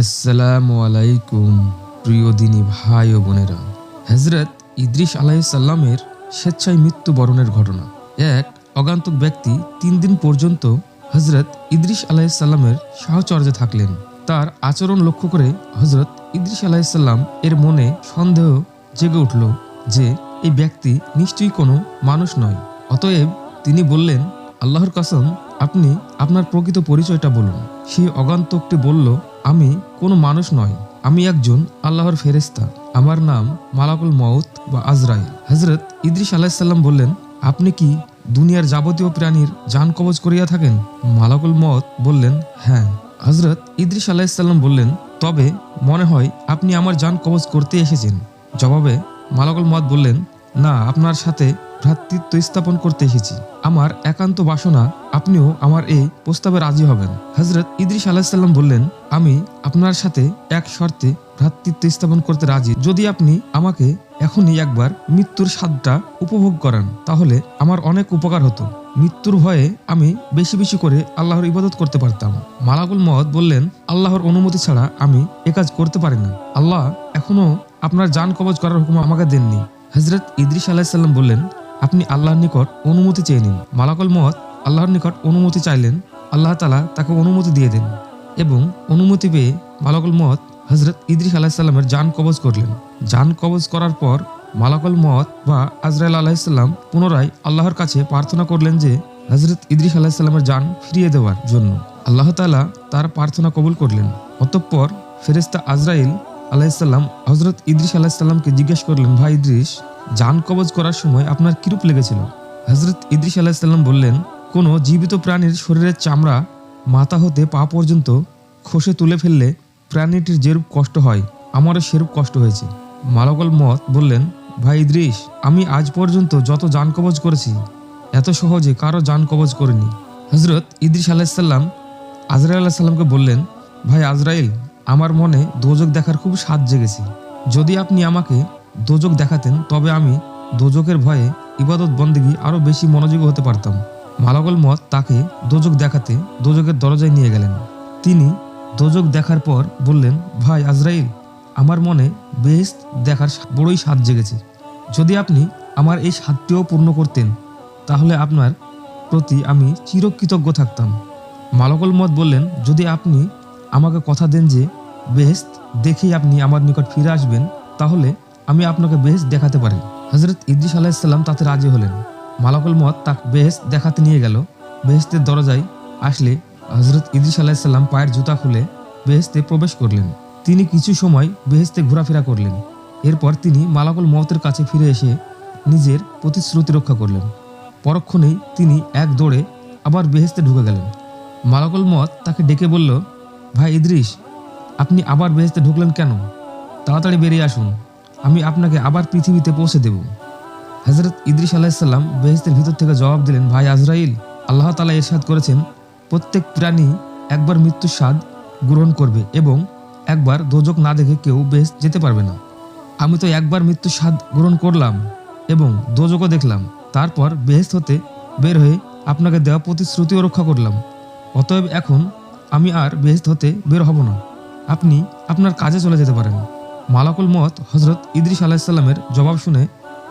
আসসালামু আলাইকুম প্রিয় দিনী ভাই ও বোনেরা। হযরত ইদ্রিস আলাইহিস সালামের স্বেচ্ছায় মৃত্যুবরণের ঘটনা। এক অজ্ঞাতক ব্যক্তি 3 দিন পর্যন্ত হযরত ইদ্রিস আলাইহিস সালামের সাহচর্যে থাকলেন। তার আচরণ লক্ষ্য করে হযরত ইদ্রিস আলাইহিস সালাম এর মনে সন্দেহ জেগে উঠল যে এই ব্যক্তি নিশ্চয়ই কোনো মানুষ নয়। অতএব তিনি বললেন, আল্লাহর কসম, আপনি আপনার প্রকৃত পরিচয়টা বলুন। সেই অজ্ঞাতকটি বলল, আমি কোনো মানুষ নয়, আমি একজন আল্লাহর ফেরেশতা। আমার নাম মালাকুল মউত বা আজরাইল। হযরত ইদ্রিস আলাইহিস সালাম বললেন, আপনি কি দুনিয়ার যাবতীয় প্রাণীর জান কবজ করিয়া থাকেন? মালাকুল মউত বললেন, হ্যাঁ। হযরত ইদ্রিস আলাইহিস সালাম বললেন, তবে মনে হয় আপনি আমার জান কবজ করতে এসেছেন। জবাবে মালাকুল মউত বললেন, না, আপনার সাথে ভ্রাতৃত্ব স্থাপন করতে এসেছি। আমার একান্ত বাসনা আপনিও আমার এই প্রস্তাবে রাজি হবেন। হযরত ইদ্রিস আলাইহিস সালাম বললেন, আমি আপনার সাথে এক শর্তে ভ্রাতৃত্ব স্থাপন করতে রাজি। যদি আপনি আমাকে এখনই একবার মৃত্যুর স্বাদটা উপভোগ করান, তাহলে আমার অনেক উপকার হতো। মৃত্যুর ভয়ে আমি বেশি বেশি করে আল্লাহর ইবাদত করতে পারতাম। মালাকুল মউত বললেন, আল্লাহর অনুমতি ছাড়া আমি এ কাজ করতে পারি না। আল্লাহ এখনো আপনার জান কবজ করার হুকুম আমাকে দেননি। হযরত ইদ্রিস আলাইহিস সালাম বললেন, আপনি আল্লাহর নিকট অনুমতি চেয়ে নিন। মালাকুল মউত আল্লাহর নিকট অনুমতি চাইলেন। আল্লাহ তাআলা তাকে অনুমতি দিয়ে দেন এবং অনুমতি পেয়ে মালাকুল মউত হযরত ইদ্রিস আলাইহিস সালামের জান কবজ করলেন। জান কবজ করার পর মালাকুল মউত বা আজরাইল আলাইহিস সালাম পুনরায় আল্লাহর কাছে প্রার্থনা করলেন যে হযরত ইদ্রিস আলাইহিস সালামের জান ফিরিয়ে দেওয়ার জন্য। আল্লাহ তাআলা তার প্রার্থনা কবুল করলেন। অতঃপর ফেরেশতা আজরাইল আলাইহিস সালাম হযরত ইদ্রিস আলাইহিস সালামকে জিজ্ঞেস করলেন, ভাই ইদ্রিস, জান কবজ করার সময় আপনার কিরূপ লেগেছিল? হযরত ইদ্রিস আলাইহিস সালাম বললেন, কোনো জীবিত প্রাণীর শরীরের চামড়া মাথা হতে পা পর্যন্ত খসে তুলে ফেললে প্রাণীটির যেরূপ কষ্ট হয়, আমারও সেরূপ কষ্ট হয়েছে। মালাকুল মউত বললেন, ভাই ইদ্রিস, আমি আজ পর্যন্ত যত জান কবজ করেছি, এত সহজে কারো জান কবজ করিনি। হযরত ইদ্রিস আলাইহিস সালাম আজরাইল আলাইহিস সালামকে বললেন, ভাই আজরাইল, আমার মনে দোজখ দেখার খুব স্বাদ জেগেছে। যদি আপনি আমাকে দোজখ দেখাতেন, তবে আমি দোজখের ভয়ে ইবাদত বন্দেগী আরো বেশি মনোযোগী হতে পারতাম। মালাকুল মউত তাকে দোজখ দেখাতে দোজখের দরজায় নিয়ে গেলেন। তিনি দোজখ দেখার পর বললেন, ভাই আজরাইল, আমার মনে বেহেশত দেখার বড়ই স্বাদ জেগেছে। যদি আপনি আমার এই স্বাদটিও পূর্ণ করতেন, তাহলে আপনার প্রতি আমি চিরকৃতজ্ঞ থাকতাম। মালাকুল মউত বললেন, যদি আপনি আমাকে কথা দেন যে বেহেশত দেখেই আপনি আমার নিকট ফিরে আসবেন, তাহলে আমি আপনাকে বেহেশত দেখাতে পারি। হযরত ইদ্রিস আলাইহিস সালাম তাতে রাজি হলেন। মালাকুল মউত তাকে বেহেশত দেখাতে নিয়ে গেল। বেহেশতের দরজায় আসলে হযরত ইদ্রিস আলাইহিস সালাম পায়ের জুতা খুলে বেহেশতে প্রবেশ করলেন। তিনি কিছু সময় বেহেশতে ঘোরাফেরা করলেন। এরপর তিনি মালাকুল মউতের কাছে ফিরে এসে নিজের প্রতিশ্রুতি রক্ষা করলেন। পরক্ষণেই তিনি এক দৌড়ে আবার বেহেশতে ঢুকে গেলেন। মালাকুল মউত তাকে ডেকে বলল, ভাই ইদ্রিস, আপনি আবার বেহেশতে ঢুকলেন কেন? তাড়াতাড়ি বেরিয়ে আসুন, আমি আপনাকে আবার পৃথিবীতে পৌঁছে দেব। হযরত ইদ্রিস আলাইহিস সালাম বেহেশতের ভিতর থেকে জবাব দিলেন, ভাই আজরাইল, আল্লাহ তাআলা ইরশাদ করেছেন, প্রত্যেক প্রাণী একবার মৃত্যুর স্বাদ গ্রহণ করবে এবং একবার দোজখ না দেখে কেউ বেহেশত যেতে পারবে না। আমি তো একবার মৃত্যুর স্বাদ গ্রহণ করলাম এবং দোজখও দেখলাম, তারপর বেহেশত হতে বের হয়ে আপনাকে দেওয়া প্রতিশ্রুতিও রক্ষা করলাম। অতএব এখন আমি আর বেহেশত হতে বের হব না, আপনি আপনার কাজে চলে যেতে পারেন। মালাকুল মউত হযরত ইদ্রিস আলাইহিস সালামের জবাব শুনে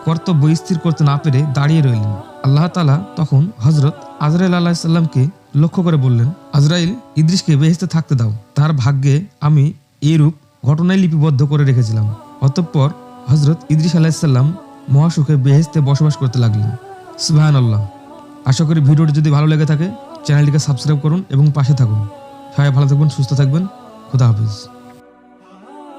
কর্তব্য স্থির করতে না পেরে দাঁড়িয়ে রইলেন। আল্লাহ তাআলা তখন হযরত আজরাইল আলাইহিস সালামকে লক্ষ্য করে বললেন, আজরাইল, ইদ্রিসকে বেহেশতে থাকতে দাও, তার ভাগ্যে আমি এইরূপ ঘটনায় লিপিবদ্ধ করে রেখেছিলাম। অতঃপর হযরত ইদ্রিস আলাইহিস সালাম মহাসুখে বেহেশতে বসবাস করতে লাগলেন। সুবহানাল্লাহ। আশা করি ভিডিওটি যদি ভালো লেগে থাকে, চ্যানেলটিকে সাবস্ক্রাইব করুন এবং পাশে থাকুন। সবাই ভালো থাকবেন, সুস্থ থাকবেন। খোদা হাফেজ।